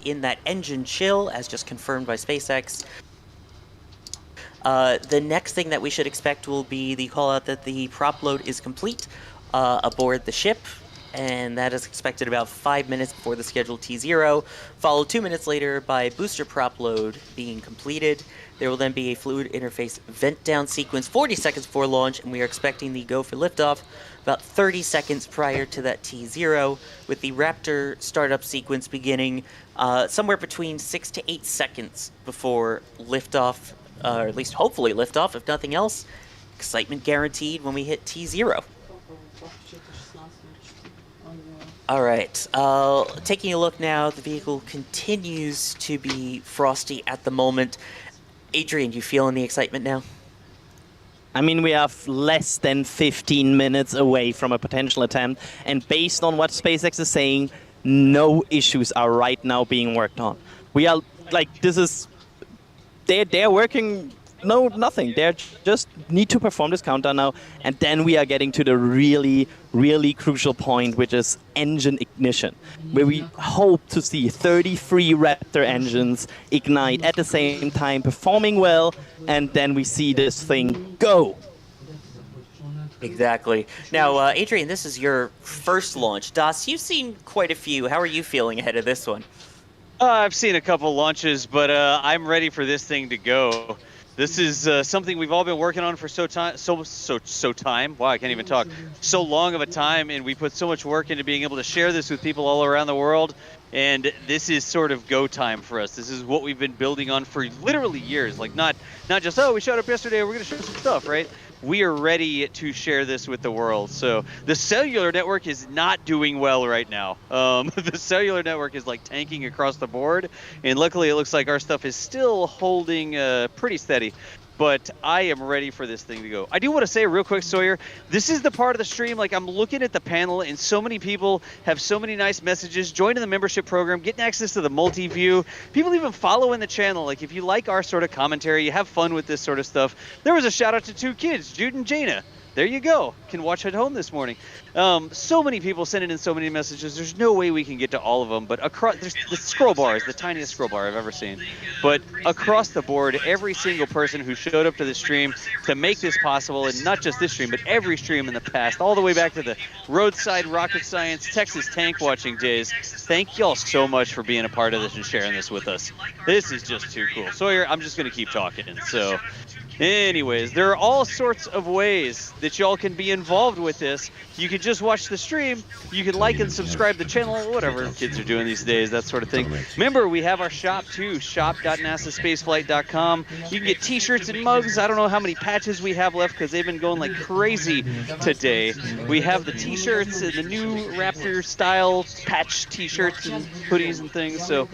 in that engine chill, as just confirmed by SpaceX. The next thing that we should expect will be the call out that the prop load is complete aboard the ship, and that is expected about 5 minutes before the scheduled T0, followed 2 minutes later by booster prop load being completed. There will then be a fluid interface vent down sequence 40 seconds before launch, and we are expecting the go for liftoff about 30 seconds prior to that T0, with the Raptor startup sequence beginning somewhere between 6 to 8 seconds before liftoff, or at least hopefully liftoff, if nothing else. Excitement guaranteed when we hit T0. Alright, taking a look now, the vehicle continues to be frosty at the moment. Adrian, you feeling the excitement now? I mean, we have less than 15 minutes away from a potential attempt, and based on what SpaceX is saying, no issues are right now being worked on. We are, like, this is... They're working... No, nothing. They just need to perform this countdown now, and then we are getting to the really, really crucial point, which is engine ignition, where we hope to see 33 Raptor engines ignite at the same time, performing well, and then we see this thing go. Exactly. Now, Adrian, this is your first launch. Das, you've seen quite a few. How are you feeling ahead of this one? I've seen a couple launches, but I'm ready for this thing to go. This is something we've all been working on for so time. Wow, I can't even talk. So long of a time, and we put so much work into being able to share this with people all around the world. And this is sort of go time for us. This is what we've been building on for literally years. Like not just, oh, we showed up yesterday, we're gonna show some stuff, right? We are ready to share this with the world. So the cellular network is not doing well right now. The cellular network is like tanking across the board, and luckily it looks like our stuff is still holding pretty steady. But I am ready for this thing to go. I do want to say real quick, Sawyer, this is the part of the stream, like I'm looking at the panel and so many people have so many nice messages, joining the membership program, getting access to the multi-view, people even following the channel. Like if you like our sort of commentary, you have fun with this sort of stuff. There was a shout out to 2 kids, Jude and Jaina. There you go. Can watch at home this morning. So many people sending in so many messages. There's no way we can get to all of them, but across the scroll bar is the tiniest scroll bar I've ever seen. But across the board, every single person who showed up to the stream to make this possible, and not just this stream, but every stream in the past, all the way back to the roadside rocket science, Texas tank watching days. Thank y'all so much for being a part of this and sharing this with us. This is just too cool. Sawyer, I'm just going to keep talking. So anyways, there are all sorts of ways that y'all can be involved with this. You can just watch the stream, you can like and subscribe to the channel, whatever kids are doing these days, that sort of thing. Remember, we have our shop too, shop.nasaspaceflight.com. You can get t-shirts and mugs. I don't know how many patches we have left because they've been going like crazy today. We have the t-shirts and the new Raptor style patch t-shirts and hoodies and things. So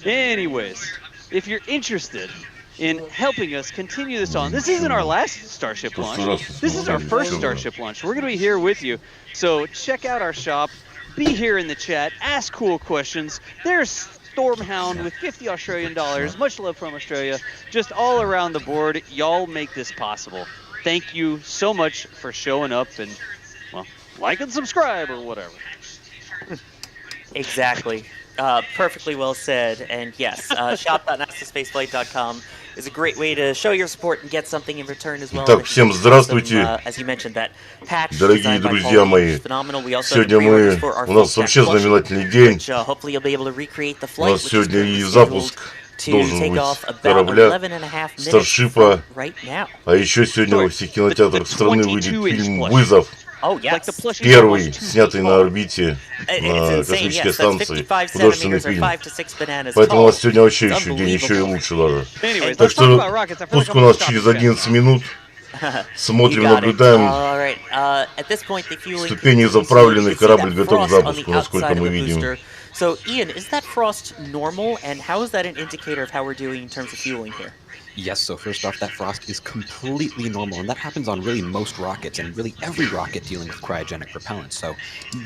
anyways, if you're interested in helping us continue this on. This isn't our last Starship launch. This is our first Starship launch. We're going to be here with you. So check out our shop. Be here in the chat. Ask cool questions. There's Stormhound with $50 Australian. Much love from Australia. Just all around the board. Y'all make this possible. Thank you so much for showing up and, well, like and subscribe or whatever. Exactly. Perfectly well said. And yes, shop.nasaspaceflight.com is a great way to show your support and get something in return as well. Итак, всем здравствуйте, as you mentioned, that patch дорогие друзья мои. Сегодня у нас вообще знаменательный день. У нас сегодня и запуск должен быть корабля, STARSHIP, а еще сегодня во всех кинотеатрах страны выйдет фильм «Вызов». Первый, снятый на орбите, на космической станции, художественный фильм. Поэтому у нас сегодня вообще еще день, еще и лучше даже. Так что пуск у нас через 11 минут. Смотрим, наблюдаем. Ступени заправлены, корабль готов к запуску, насколько мы видим. So, Ian, is that frost normal, and how is that an indicator of how we're doing in terms of fueling here? Yes, so first off, that frost is completely normal, and that happens on really most rockets, and really every rocket dealing with cryogenic propellant, so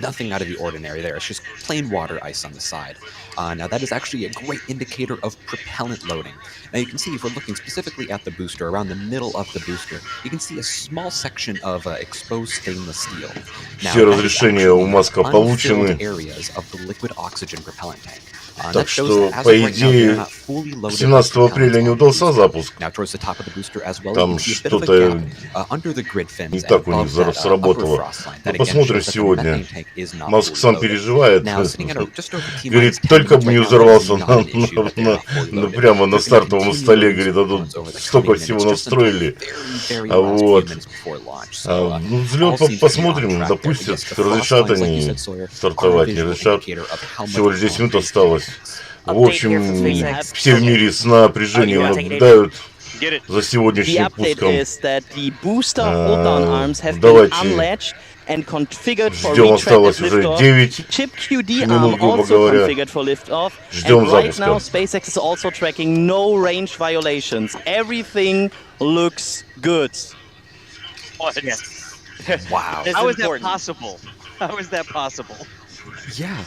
nothing out of the ordinary there. It's just plain water ice on the side. Now, that is actually a great indicator of propellant loading. Now, you can see, if we're looking specifically at the booster, around the middle of the booster, you can see a small section of exposed stainless steel. Now, Все разрешения у Маска получены. Areas of the liquid oxygen propellant tank. Так что, по идее, 17 апреля не удался запуск. Там что-то не так у них сработало. Ну, посмотрим сегодня. Маск сам переживает. Говорит, только бы не взорвался прямо на стартовом столе. Говорит, а тут столько всего настроили. Вот. Ну, взлет посмотрим. Допустят, разрешат они стартовать, не разрешат. Всего лишь 10 минут осталось. В общем, все в мире с напряжением наблюдают за сегодняшним пуском. Давайте ждем, осталось уже 9 минут, грубо говоря. Ждем запуска. Wow. How is that possible? How is that possible? Yeah.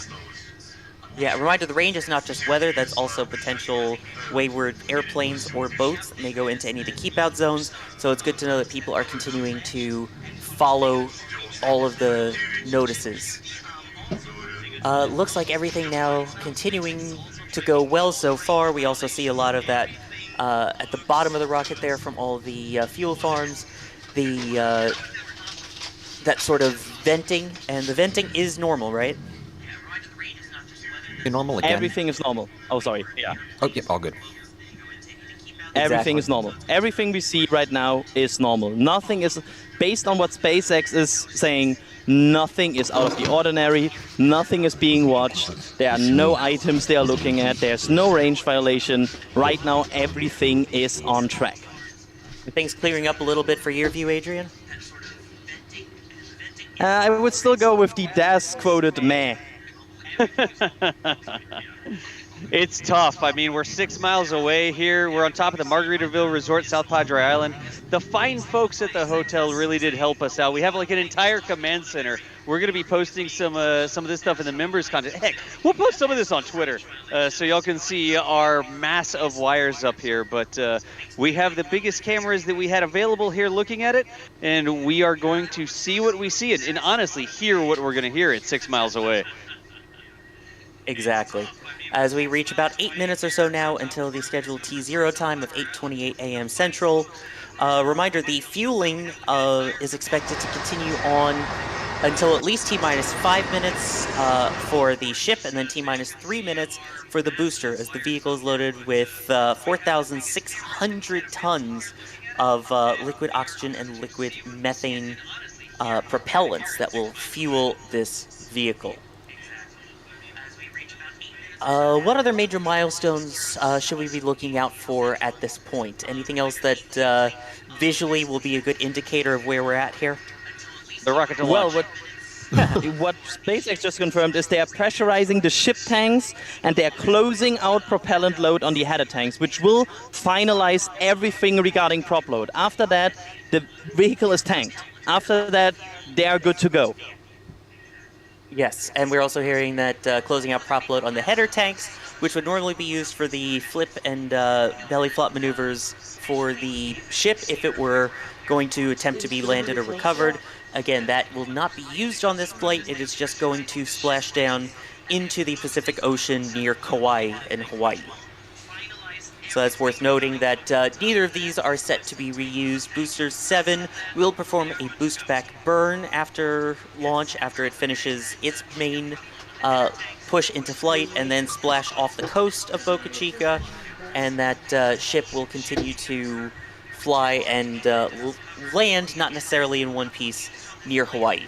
Yeah, a reminder, the range is not just weather, that's also potential wayward airplanes or boats that may go into any of the keep-out zones, so it's good to know that people are continuing to follow all of the notices. Looks like everything now continuing to go well so far. We also see a lot of that at the bottom of the rocket there from all the fuel farms, that sort of venting, and the venting is normal, right? Normal again. Everything is normal. Oh, sorry. Yeah. Oh, yep, all good. Everything is normal. Everything we see right now is normal. Nothing is, based on what SpaceX is saying, nothing is out of the ordinary. Nothing is being watched. There are no items they are looking at. There's no range violation. Right now, everything is on track. Things clearing up a little bit for your view, Adrian? I would still go with the DAS quoted meh. It's tough. I mean, we're 6 miles away here. We're on top of the Margaritaville Resort, South Padre Island. The fine folks at the hotel really did help us out. We have like an entire command center. We're going to be posting some of this stuff in the members content. Heck, we'll post some of this on Twitter so y'all can see our mass of wires up here. But we have the biggest cameras that we had available here looking at it, and we are going to see what we see and honestly hear what we're going to hear at 6 miles away. Exactly. As we reach about 8 minutes or so now until the scheduled T0 time of 8:28 a.m. Central. Reminder, the fueling is expected to continue on until at least T-minus 5 minutes for the ship, and then T-minus 3 minutes for the booster, as the vehicle is loaded with 4,600 tons of liquid oxygen and liquid methane propellants that will fuel this vehicle. What other major milestones should we be looking out for at this point? Anything else that visually will be a good indicator of where we're at here? The rocket to launch. Well, what SpaceX just confirmed is they are pressurizing the ship tanks and they are closing out propellant load on the header tanks, which will finalize everything regarding prop load. After that, the vehicle is tanked. After that, they are good to go. Yes, and we're also hearing that closing out prop load on the header tanks, which would normally be used for the flip and belly flop maneuvers for the ship if it were going to attempt to be landed or recovered. Again, that will not be used on this flight. It is just going to splash down into the Pacific Ocean near Kauai in Hawaii. So that's worth noting that neither of these are set to be reused. Booster 7 will perform a boost back burn after launch, after it finishes its main push into flight, and then splash off the coast of Boca Chica, and that ship will continue to fly and land, not necessarily in one piece, near Hawaii.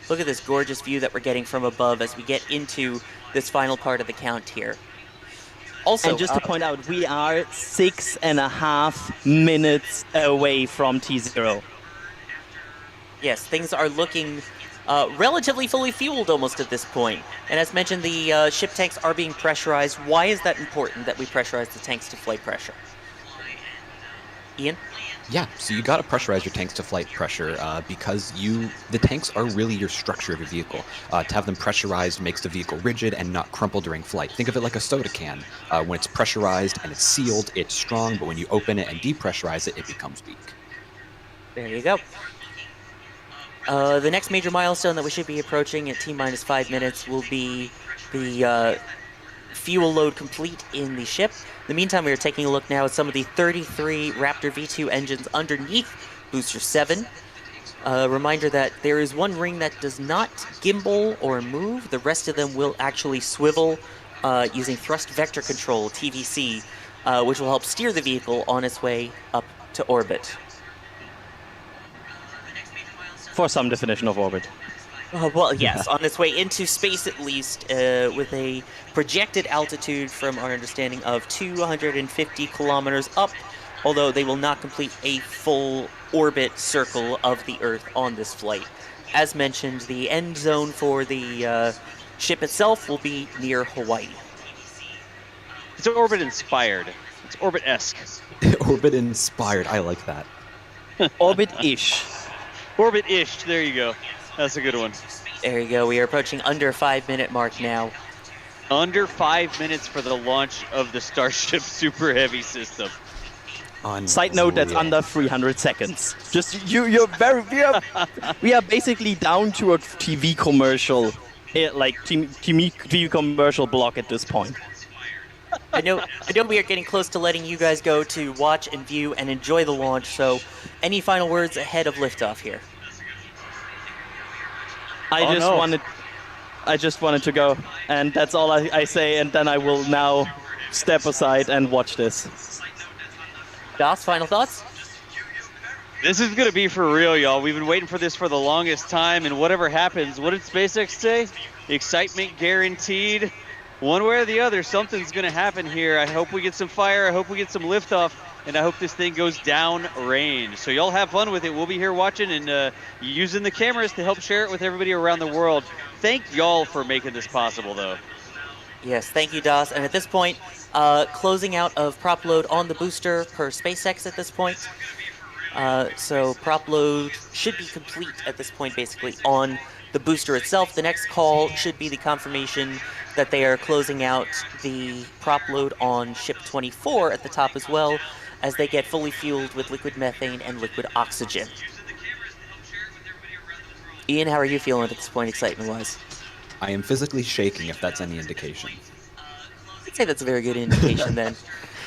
Look at this gorgeous view that we're getting from above as we get into this final part of the count here. Also, and just to point out, we are 6.5 minutes away from T0. Yes, things are looking relatively fully fueled almost at this point. And as mentioned, the ship tanks are being pressurized. Why is that important that we pressurize the tanks to flight pressure? Ian? Yeah, so you got to pressurize your tanks to flight pressure because the tanks are really your structure of your vehicle. To have them pressurized makes the vehicle rigid and not crumple during flight. Think of it like a soda can. When it's pressurized and it's sealed, it's strong, but when you open it and depressurize it, it becomes weak. There you go. The next major milestone that we should be approaching at T-minus 5 minutes will be the fuel load complete in the ship. In the meantime, we are taking a look now at some of the 33 Raptor V2 engines underneath Booster 7. Reminder that there is one ring that does not gimbal or move. The rest of them will actually swivel using thrust vector control, TVC, which will help steer the vehicle on its way up to orbit. For some definition of orbit. Well, yes, on its way into space at least, with a projected altitude from our understanding of 250 kilometers up, although they will not complete a full orbit circle of the Earth on this flight. As mentioned, the end zone for the ship itself will be near Hawaii. It's orbit-inspired. It's orbit-esque. Orbit-inspired, I like that. Orbit-ish. Orbit-ish, there you go. That's a good one. There you go. We are approaching under 5-minute mark now. Under 5 minutes for the launch of the STARSHIP Super Heavy system. Side note, that's under 300 seconds. Just we are basically down to a TV commercial, like TV commercial block at this point. I know we are getting close to letting you guys go to watch and view and enjoy the launch. So, any final words ahead of liftoff here? I just wanted to go, and that's all I say, and then I will now step aside and watch this. Das, final thoughts? This is going to be for real, y'all. We've been waiting for this for the longest time, and whatever happens, what did SpaceX say? Excitement guaranteed. One way or the other, something's going to happen here. I hope we get some fire, I hope we get some liftoff, and I hope this thing goes down range. So y'all have fun with it. We'll be here watching and using the cameras to help share it with everybody around the world. Thank y'all for making this possible, though. Yes, thank you, Das. And at this point, closing out of prop load on the booster per SpaceX at this point. So prop load should be complete at this point, basically, on the booster itself. The next call should be the confirmation that they are closing out the prop load on ship 24 at the top as well, as they get fully fueled with liquid methane and liquid oxygen. Ian, how are you feeling at this point, excitement-wise? I am physically shaking, if that's any indication. I'd say that's a very good indication then,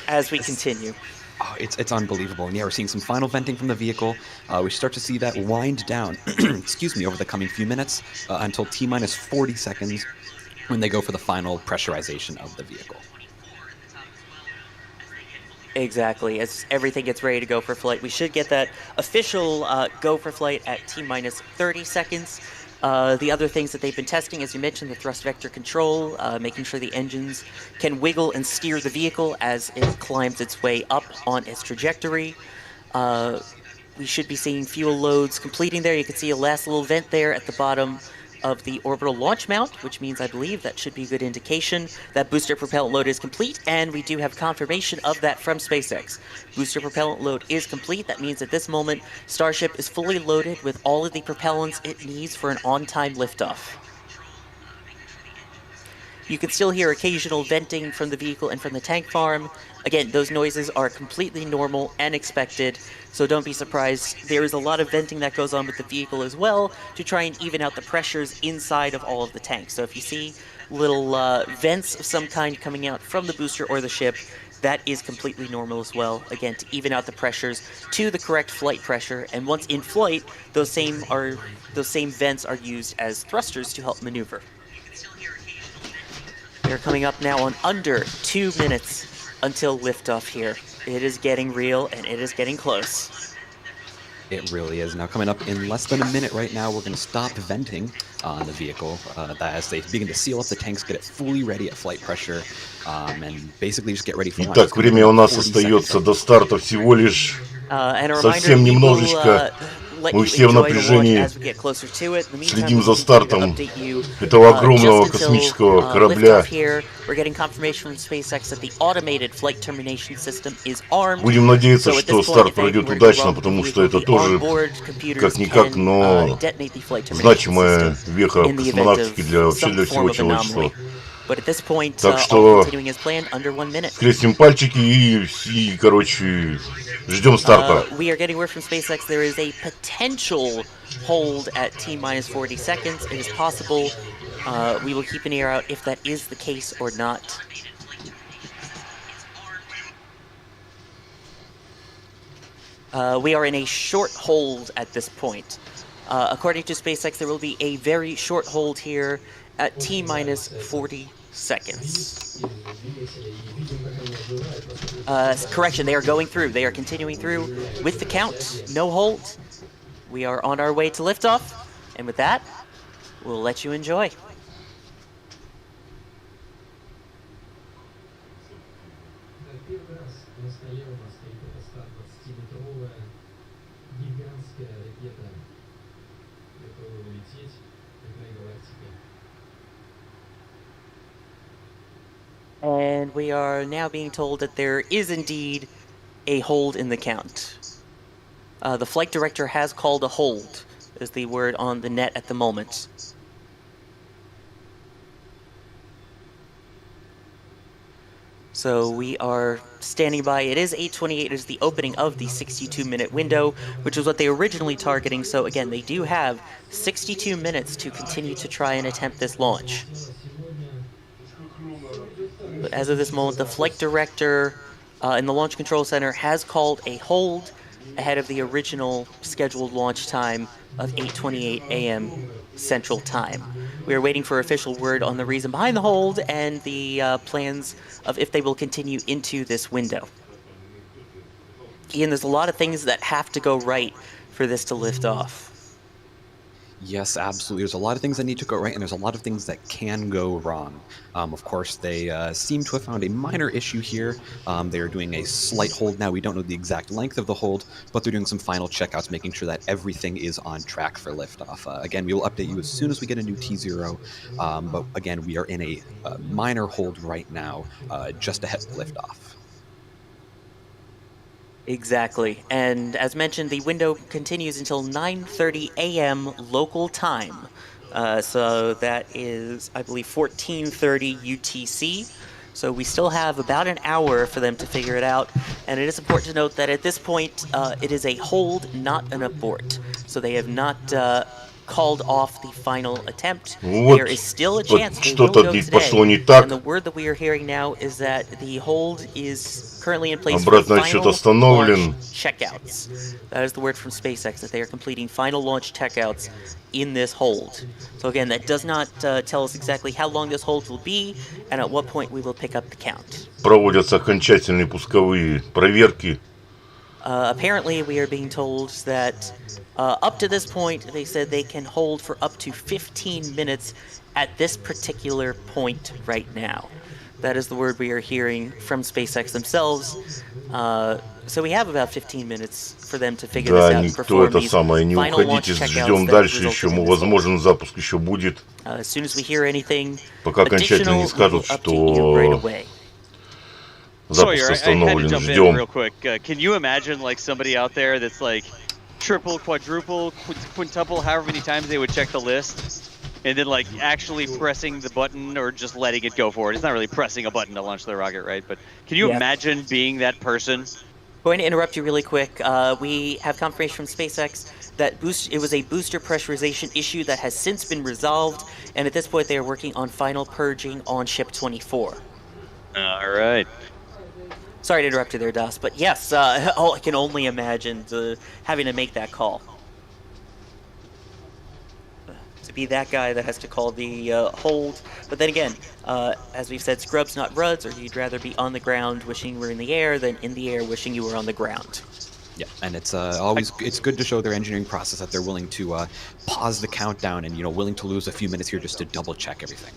as we continue. Oh, it's unbelievable. And yeah, we're seeing some final venting from the vehicle. We start to see that wind down, excuse me, over the coming few minutes until T-minus 40 seconds when they go for the final pressurization of the vehicle. Exactly. As everything gets ready to go for flight, we should get that official go for flight at T-minus 30 seconds. The other things that they've been testing, as you mentioned, the thrust vector control, making sure the engines can wiggle and steer the vehicle as it climbs its way up on its trajectory. We should be seeing fuel loads completing there. You can see a last little vent there at the bottom of the orbital launch mount, which means I believe that should be a good indication that booster propellant load is complete, and we do have confirmation of that from SpaceX. Booster propellant load is complete. That means at this moment, Starship is fully loaded with all of the propellants it needs for an on-time liftoff. You can still hear occasional venting from the vehicle and from the tank farm. Again, those noises are completely normal and expected, so don't be surprised. There is a lot of venting that goes on with the vehicle as well to try and even out the pressures inside of all of the tanks. So if you see little vents of some kind coming out from the booster or the ship, that is completely normal as well, again, to even out the pressures to the correct flight pressure. And once in flight, those same vents are used as thrusters to help maneuver. We're coming up now on under 2 minutes until liftoff here. It is getting real, and it is getting close. It really is. Now coming up in less than a minute right now, we're going to stop venting on the vehicle as they begin to seal up the tanks, get it fully ready at flight pressure, and basically just get ready for launch. Итак, время у нас остается до старта всего лишь совсем немножечко. Мы все в напряжении следим за стартом этого огромного космического корабля. Будем надеяться, что старт пройдет удачно, потому что это тоже, как-никак, но значимая веха космонавтики для всего человечества. Так что скрестим пальчики и короче, ждем старта. We are getting word from SpaceX there is a potential hold at T-minus 40 seconds. It is possible. We will keep an ear out if that is the case or not. We are in a short hold at this point. According to SpaceX, there will be a very short hold here at T-minus 40 seconds. Correction, they are going through. They are continuing through with the count. No hold. We are on our way to liftoff. And with that, we'll let you enjoy. And we are now being told that there is indeed a hold in the count. The flight director has called a hold, is the word on the net at the moment. So we are standing by. It is 8:28. It is the opening of the 62-minute window, which is what they were originally targeting. So again, they do have 62 minutes to continue to try and attempt this launch. But as of this moment, the flight director in the Launch Control Center has called a hold ahead of the original scheduled launch time of 8:28 a.m. Central Time. We are waiting for official word on the reason behind the hold and the plans of if they will continue into this window. Ian, there's a lot of things that have to go right for this to lift off. Yes, absolutely. There's a lot of things that need to go right, and there's a lot of things that can go wrong. Of course, they seem to have found a minor issue here. They are doing a slight hold now. We don't know the exact length of the hold, but they're doing some final checkouts, making sure that everything is on track for liftoff. Again, we will update you as soon as we get a new T0, but again, we are in a minor hold right now, just ahead of liftoff. Exactly, and as mentioned, the window continues until 9:30 a.m. local time. So that is, I believe, 14:30 UTC. So we still have about an hour for them to figure it out. And it is important to note that at this point, it is a hold, not an abort. So they have not called off the final attempt. There is still a chance they will go today. And the word that we are hearing now is that the hold is currently in place for final launch checkouts. That is the word from SpaceX, that they are completing final launch checkouts in this hold. So again, that does not tell us exactly how long this hold will be and at what point we will pick up the count. Проводятся окончательные пусковые проверки. Apparently, we are being told that up to this point, they said they can hold for up to 15 minutes at this particular point right now. That is the word we are hearing from SpaceX themselves. So we have about 15 minutes for them to figure this out and perform these final launch checkouts that result in this возможен запуск еще будет. As soon as we hear anything Пока окончательно не скажут, что Sawyer, I had to jump in real quick. Can you imagine like somebody out there that's like triple, quadruple, quintuple, however many times they would check the list, and then like actually pressing the button or just letting it go forward? It's not really pressing a button to launch the rocket, right? But can you imagine being that person? Going to interrupt you really quick. We have confirmation from SpaceX that it was a booster pressurization issue that has since been resolved, and at this point they are working on final purging on Ship 24. All right. Sorry to interrupt you there, Das, but yes, I can only imagine having to make that call. To be that guy that has to call the hold. But then again, as we've said, scrubs not ruds, or you'd rather be on the ground wishing you were in the air than in the air wishing you were on the ground. Yeah, and it's always good to show their engineering process that they're willing to pause the countdown and willing to lose a few minutes here just to double check everything.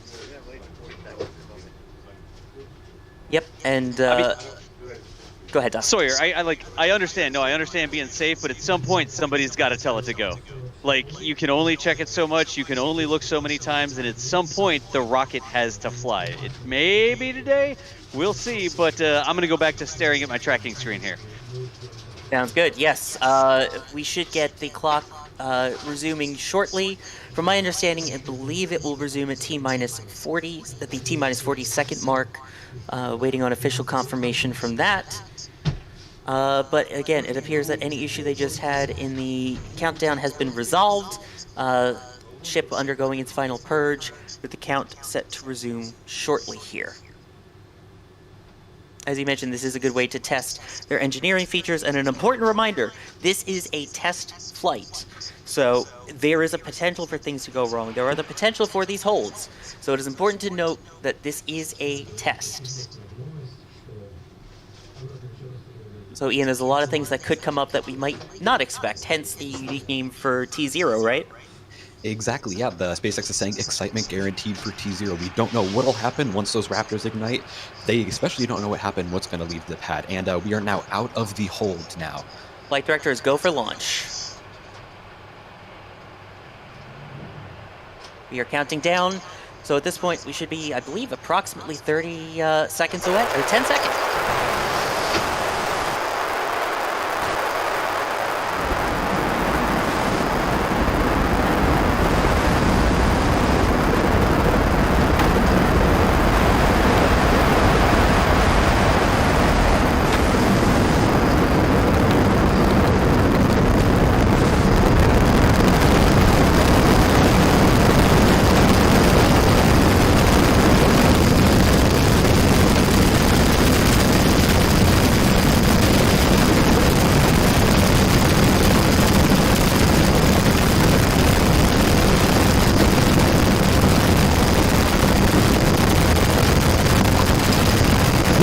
Yep, and go ahead, Doc. Sawyer, I understand. No, I understand being safe, but at some point somebody's got to tell it to go. Like, you can only check it so much, you can only look so many times, and at some point the rocket has to fly. It may be today, we'll see, but I'm going to go back to staring at my tracking screen here. Sounds good, yes. We should get the clock resuming shortly. From my understanding, I believe it will resume at T-minus 40, at the T-minus 40 second mark. Waiting on official confirmation from that. But again, it appears that any issue they just had in the countdown has been resolved. Ship undergoing its final purge, with the count set to resume shortly here. as you mentioned, this is a good way to test their engineering features, and an important reminder, this is a test flight. So there is a potential for things to go wrong. There are the potential for these holds. So it is important to note that this is a test. So Ian, there's a lot of things that could come up that we might not expect, hence the unique name for T0, right? Exactly, yeah. The SpaceX is saying excitement guaranteed for T0. We don't know what'll happen once those Raptors ignite. They especially don't know what happened, what's going to leave the pad. And we are now out of the hold now. Flight directors, go for launch. We are counting down. So at this point, we should be, I believe, approximately 30 seconds away, or 10 seconds.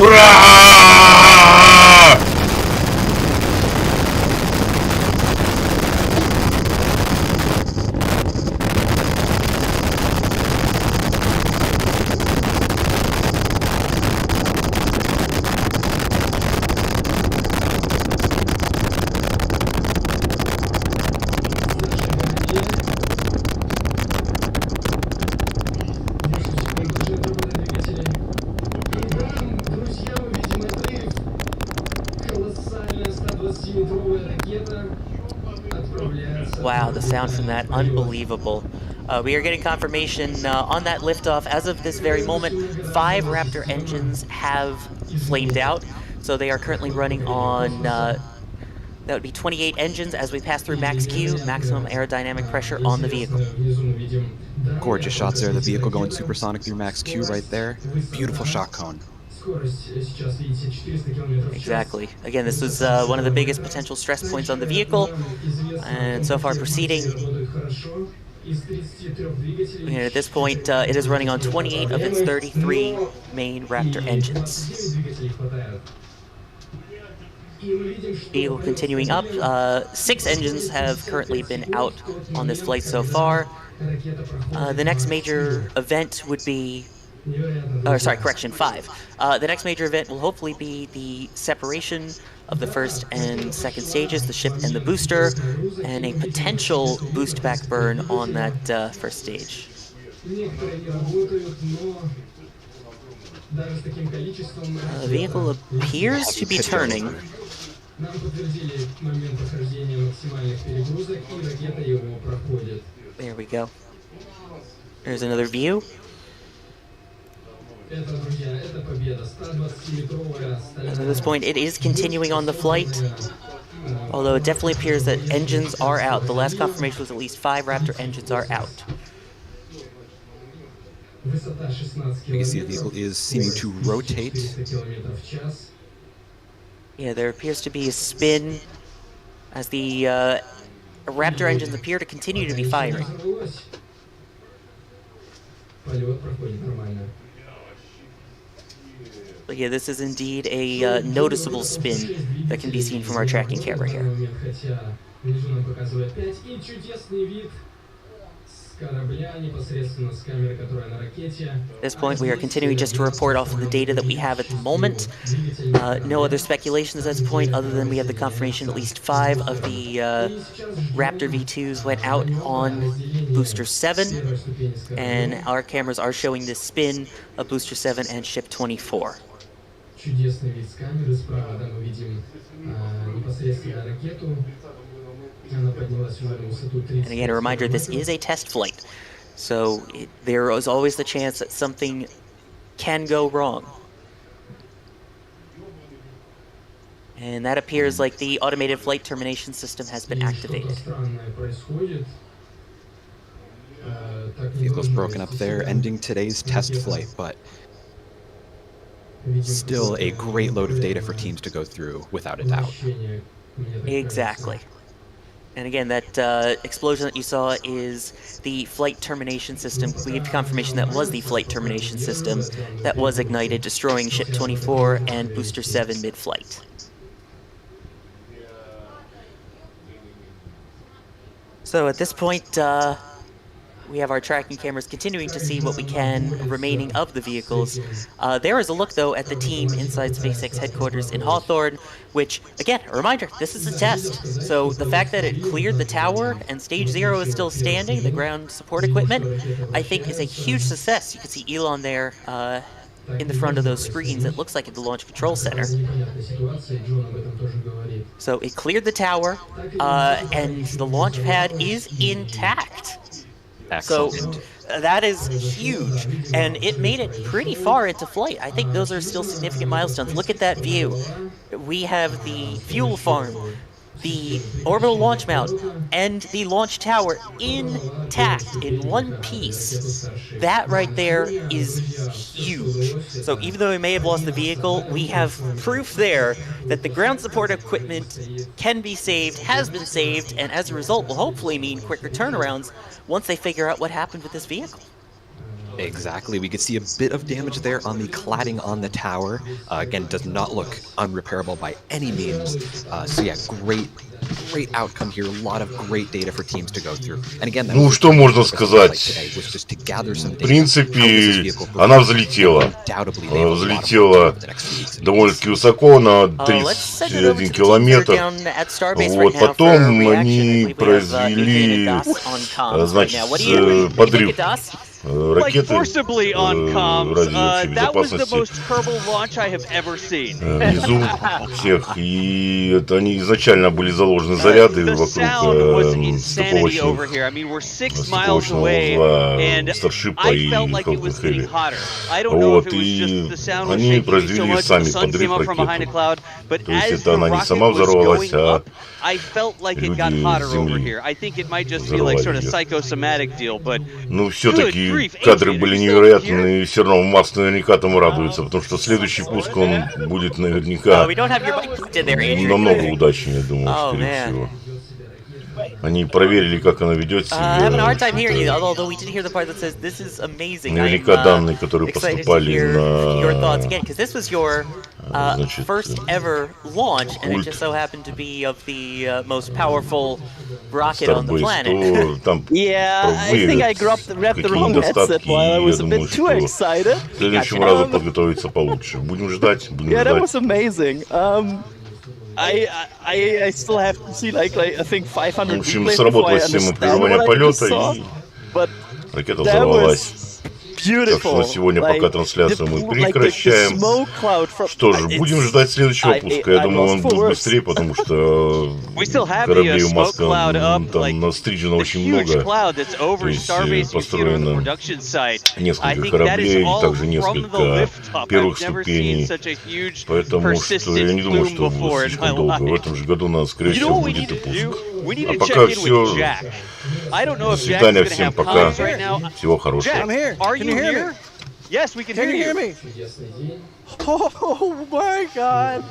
Ура! Wow, the sound from that, unbelievable. We are getting confirmation on that liftoff. As of this very moment, 5 Raptor engines have flamed out. So they are currently running on, that would be 28 engines as we pass through max Q, maximum aerodynamic pressure on the vehicle. Gorgeous shots there. The vehicle going supersonic through max Q right there. Beautiful shot cone. Exactly. Again, this was one of the biggest potential stress points on the vehicle, and so far proceeding. And at this point, it is running on 28 of its 33 main Raptor engines. Vehicle continuing up. 6 engines have currently been out on this flight so far. The next major event would be... sorry, correction, 5. The next major event will hopefully be the separation of the first and second stages, the ship and the booster, and a potential boost back burn on that first stage. The vehicle appears to be turning. There we go. There's another view. At this point, it is continuing on the flight, although it definitely appears that engines are out. The last confirmation was at least 5 Raptor engines are out. You can see the vehicle is seeming to rotate. Yeah, there appears to be a spin as the Raptor engines appear to continue to be firing. But yeah, this is indeed a noticeable spin that can be seen from our tracking camera here. At this point, we are continuing just to report off of the data that we have at the moment. No other speculations at this point, other than we have the confirmation at least 5 of the Raptor V2s went out on Booster 7, and our cameras are showing this spin of Booster 7 and Ship 24. And again, a reminder, this is a test flight, so there is always the chance that something can go wrong. And that appears like the automated flight termination system has been activated. Vehicle's broken up there, ending today's test flight, but Still a great load of data for teams to go through, without a doubt. Exactly. And again, that explosion that you saw is the flight termination system. We have confirmation that was the flight termination system that was ignited, destroying Ship 24 and Booster 7 mid-flight. So at this point, we have our tracking cameras continuing to see what we can remaining of the vehicles. There is a look, though, at the team inside SpaceX headquarters in Hawthorne, which, again, a reminder, this is a test. So the fact that it cleared the tower and Stage 0 is still standing, the ground support equipment, I think is a huge success. You can see Elon there in the front of those screens. It looks like at the Launch Control Center. So it cleared the tower, and the launch pad is intact. Excellent. So that is huge, and it made it pretty far into flight. I think those are still significant milestones. Look at that view. We have the fuel farm, the orbital launch mount, and the launch tower intact in one piece. That right there is huge. So even though we may have lost the vehicle, we have proof there that the ground support equipment can be saved, has been saved, and as a result will hopefully mean quicker turnarounds once they figure out what happened with this vehicle. Exactly. We could see a bit of damage there on the cladding on the tower. Again, does not look unrepairable by any means. So yeah, great outcome here. A lot of great data for teams to go through. And again, ну, что можно сказать? В принципе, она взлетела. Взлетела довольно-таки высоко, на 31 километр. Вот, потом они произвели, значит, подрыв ракеты радиобезопасности внизу всех, и это они изначально были заложены заряды вокруг стыковочного узла STARSHIP и Heavy. Вот, и они произвели сами подрыв ракеты. То есть это она не сама взорвалась, а люди с Земли взорвали ее. Ну, все-таки кадры были невероятные, и все равно Макс наверняка тому радуется, потому что следующий пуск, он будет наверняка намного удачнее, думаю, скорее всего. Они проверили, как она ведет себя. Наверняка данные, которые поступали на, значит, Starbase, то там выявят какие недостатки, я думаю, что к следующему разу подготовиться получше. Будем ждать, будем ждать. I still have to see like I think 500 В общем, сработала система прерывания полета, и ракета взорвалась. Так что на сегодня пока трансляцию мы прекращаем. Что же, будем ждать следующего пуска. Я думаю, он будет быстрее, потому что кораблей у Маска там настрижено очень много. То есть построено несколько кораблей, также несколько первых ступеней. Поэтому что я не думаю, что будет слишком долго. В этом же году, скорее всего, будет и пуск. А пока все. До свидания всем, пока. Всего хорошего. Can you hear me? Yes, we can hear me. Oh my god.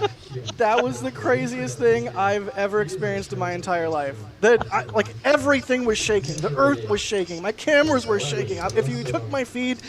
That was the craziest thing I've ever experienced in my entire life. Like everything was shaking. The earth was shaking. My cameras were shaking. If you took my feed,